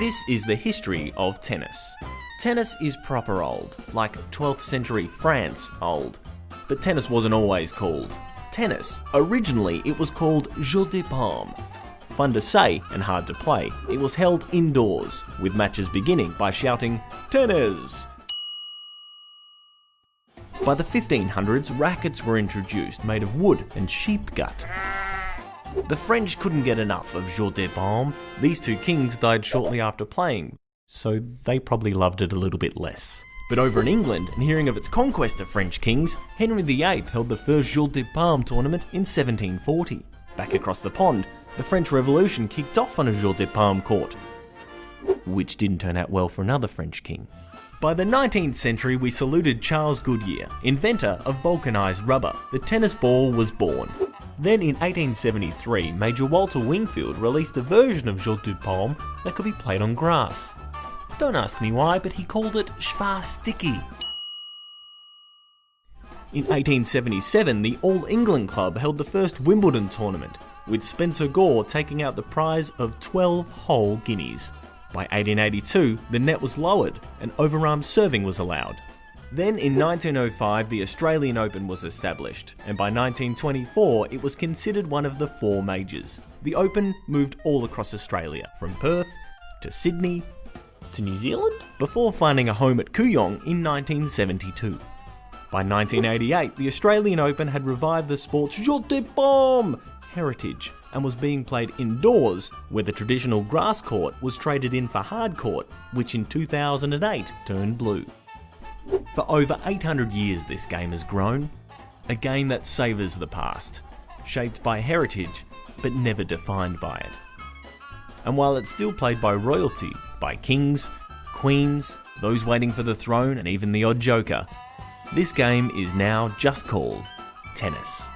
This is the history of tennis. Tennis is proper old, like 12th century France old. But tennis wasn't always called tennis. Originally, it was called jeu de paume. Fun to say and hard to play, it was held indoors, with matches beginning by shouting, "Tennis!" By the 1500s, rackets were introduced made of wood and sheep gut. The French couldn't get enough of jeu de paume. These two kings died shortly after playing, so they probably loved it a little bit less. But over in England, and hearing of its conquest of French kings, Henry VIII held the first jeu de paume tournament in 1740. Back across the pond, the French Revolution kicked off on a jeu de paume court, which didn't turn out well for another French king. By the 19th century, we saluted Charles Goodyear, inventor of vulcanized rubber. The tennis ball was born. Then in 1873, Major Walter Wingfield released a version of jeu de paume that could be played on grass. Don't ask me why, but he called it Schwarz-Sticky. In 1877, the All England Club held the first Wimbledon tournament, with Spencer Gore taking out the prize of 12 whole guineas. By 1882, the net was lowered and overarm serving was allowed. Then in 1905, the Australian Open was established, and by 1924, it was considered one of the four majors. The Open moved all across Australia, from Perth to Sydney to New Zealand, before finding a home at Kooyong in 1972. By 1988, the Australian Open had revived the sport's jeu de paume heritage and was being played indoors, where the traditional grass court was traded in for hard court, which in 2008 turned blue. For over 800 years this game has grown, a game that savours the past, shaped by heritage but never defined by it. And while it's still played by royalty, by kings, queens, those waiting for the throne and even the odd joker, this game is now just called tennis.